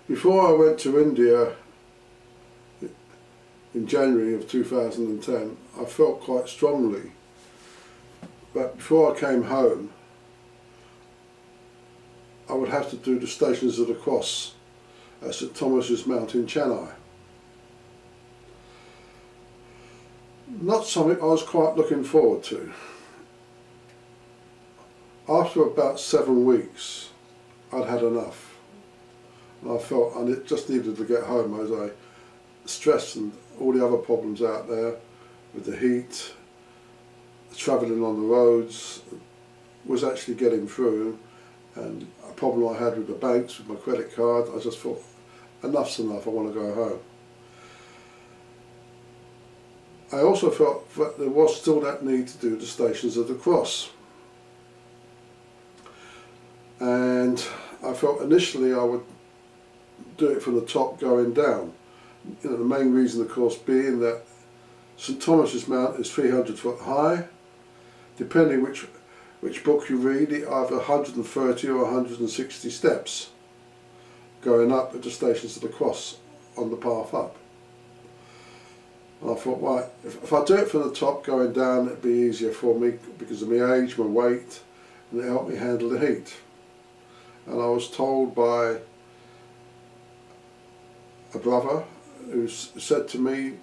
Before I went to India in January of 2010, I felt quite strongly that before I came home I would have to do the Stations of the Cross at St Thomas's Mount in Chennai. Not something I was quite looking forward to. After about 7 weeks I'd had enough. And I felt I just needed to get home, as I stressed and all the other problems out there with the heat, travelling on the roads, was actually getting through, and a problem I had with the banks, with my credit card. I just thought, enough's enough, I want to go home. I also felt that there was still that need to do the Stations of the Cross. And I felt initially I would do it from the top going down. You know, the main reason of course being that St Thomas's Mount is 300 foot high. Depending which book you read, it either 130 or 160 steps going up at the Stations of the Cross on the path up. And I thought, right, if I do it from the top going down, it'd be easier for me because of my age, my weight, and it helped me handle the heat. And I was told by a brother who said to me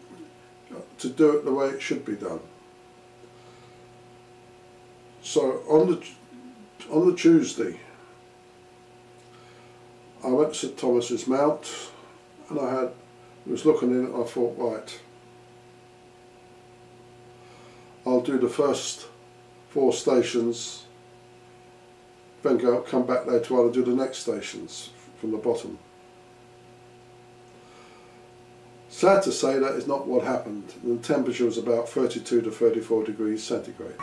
to do it the way it should be done. So on the Tuesday I went to St Thomas's Mount, and I was looking in it, and I thought, right, I'll do the first 4 stations, then come back later on and do the next stations from the bottom. Sad to say, that is not what happened. The temperature was about 32 to 34 degrees centigrade.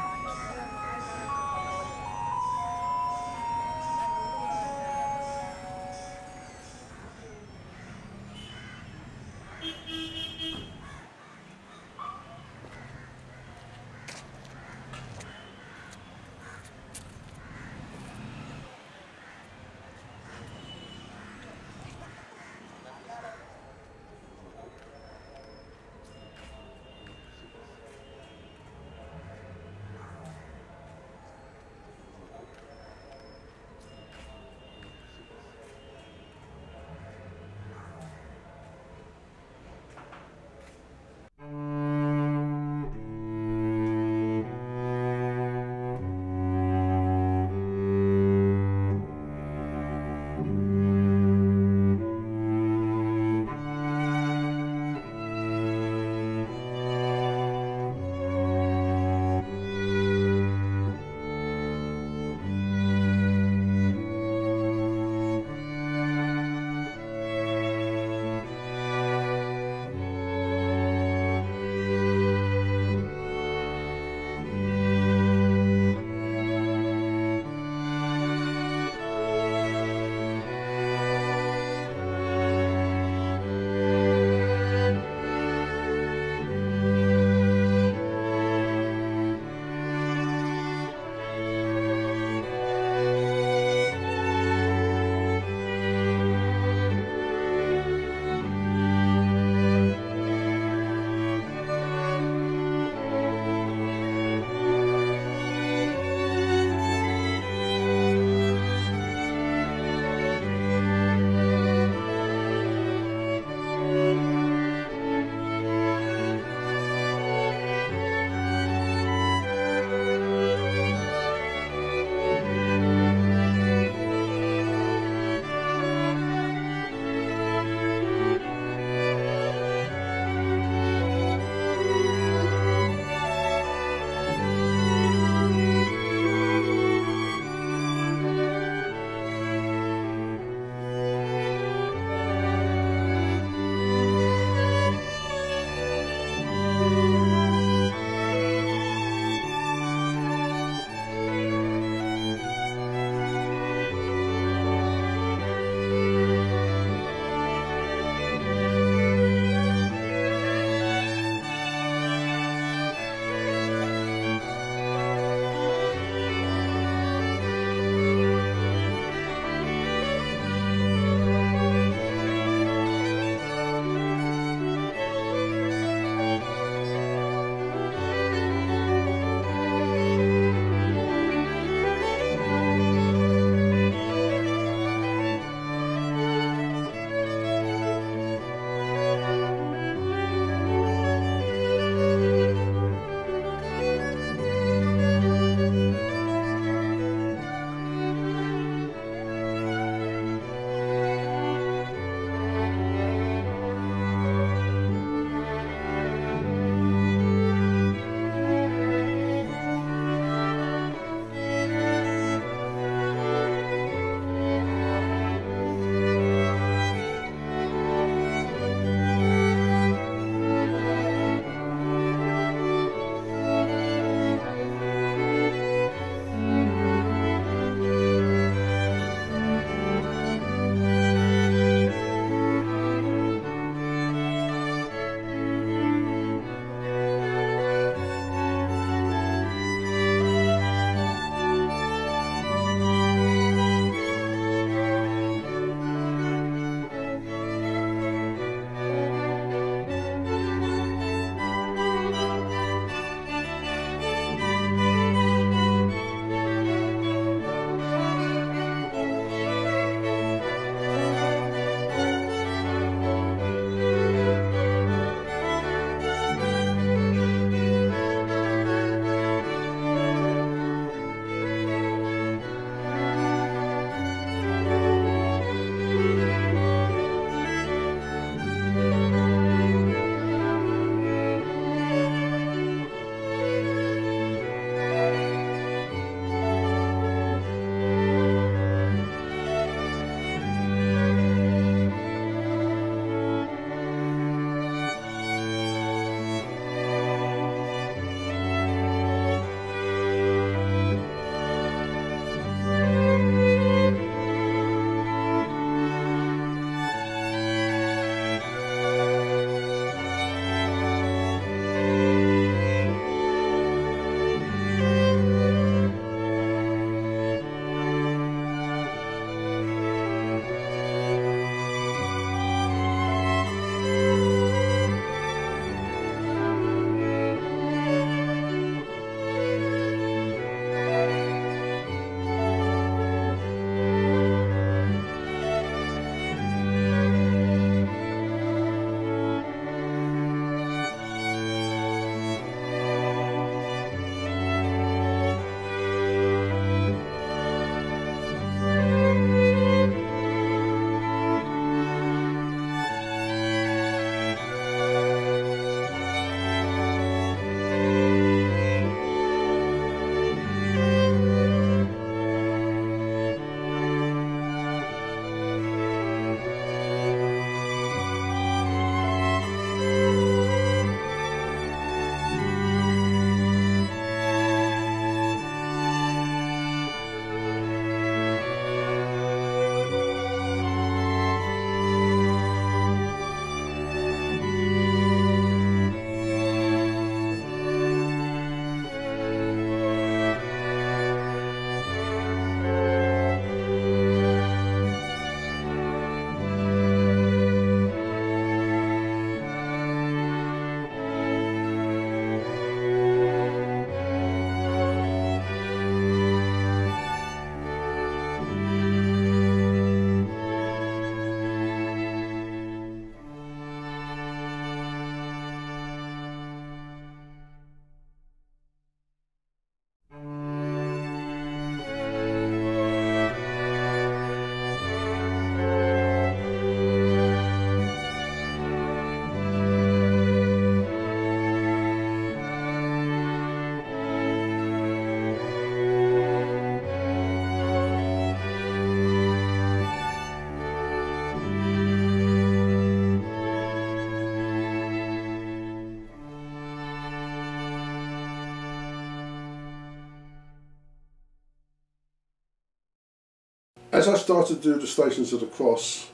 as I started to do the Stations of the Cross,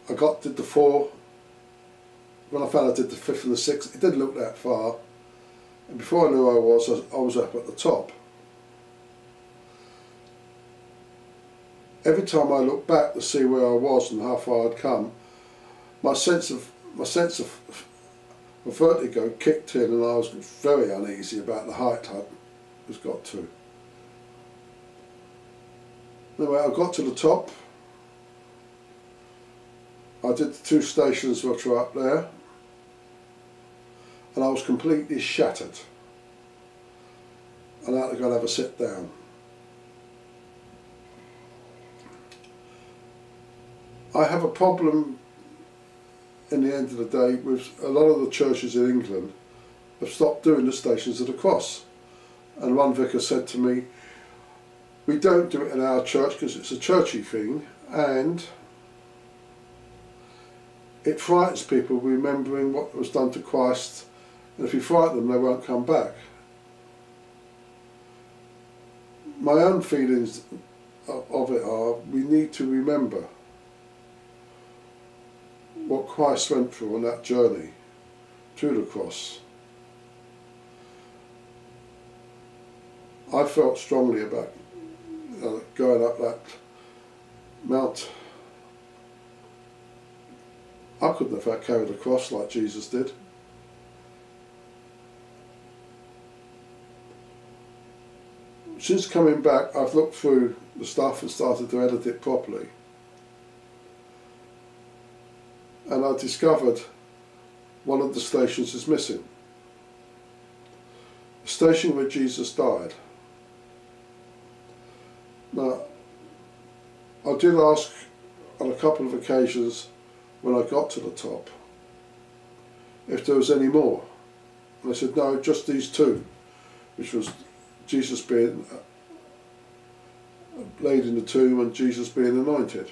I did the 4. When I found I did the 5th and the 6th, it didn't look that far. And before I knew I was up at the top. Every time I looked back to see where I was and how far I'd come, my sense of vertigo kicked in, and I was very uneasy about the height I was got to. Anyway, I got to the top. I did the 2 stations which were up there, and I was completely shattered. And I had to go and have a sit down. I have a problem in the end of the day with a lot of the churches in England have stopped doing the Stations of the Cross. And one vicar said to me, we don't do it in our church because it's a churchy thing, and it frightens people remembering what was done to Christ, and if you frighten them they won't come back. My own feelings of it are, we need to remember what Christ went through on that journey to the cross. I felt strongly about going up that mount. I couldn't have carried a cross like Jesus did. Since coming back, I've looked through the stuff and started to edit it properly. And I discovered one of the stations is missing. The station where Jesus died. Now, I did ask on a couple of occasions when I got to the top if there was any more. And they said, no, just these 2, which was Jesus being laid in the tomb and Jesus being anointed.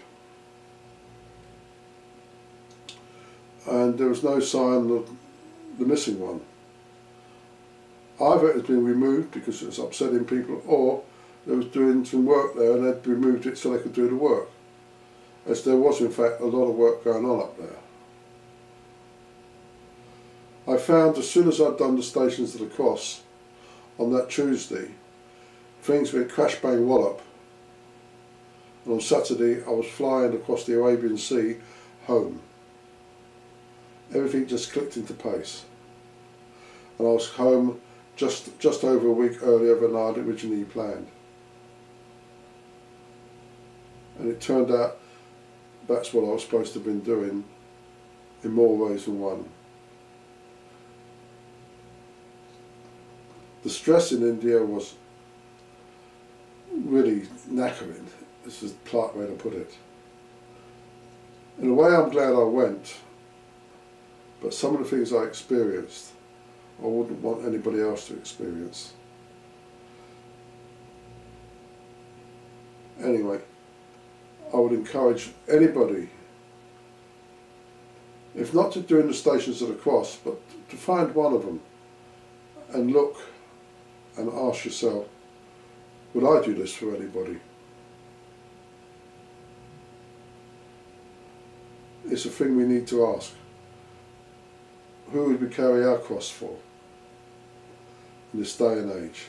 And there was no sign of the missing one. Either it had been removed because it was upsetting people, or they was doing some work there and they'd removed it so they could do the work. As there was in fact a lot of work going on up there. I found as soon as I'd done the Stations of the Cross on that Tuesday, things went crash bang wallop. And on Saturday I was flying across the Arabian Sea home. Everything just clicked into place. And I was home just over a week earlier than I'd originally planned. And it turned out that's what I was supposed to have been doing in more ways than one. The stress in India was really knackering. This is the polite way to put it. In a way I'm glad I went, but some of the things I experienced I wouldn't want anybody else to experience. Anyway, I would encourage anybody, if not to doing the Stations of the Cross, but to find one of them and look and ask yourself, would I do this for anybody? It's a thing we need to ask. Who would we carry our cross for in this day and age?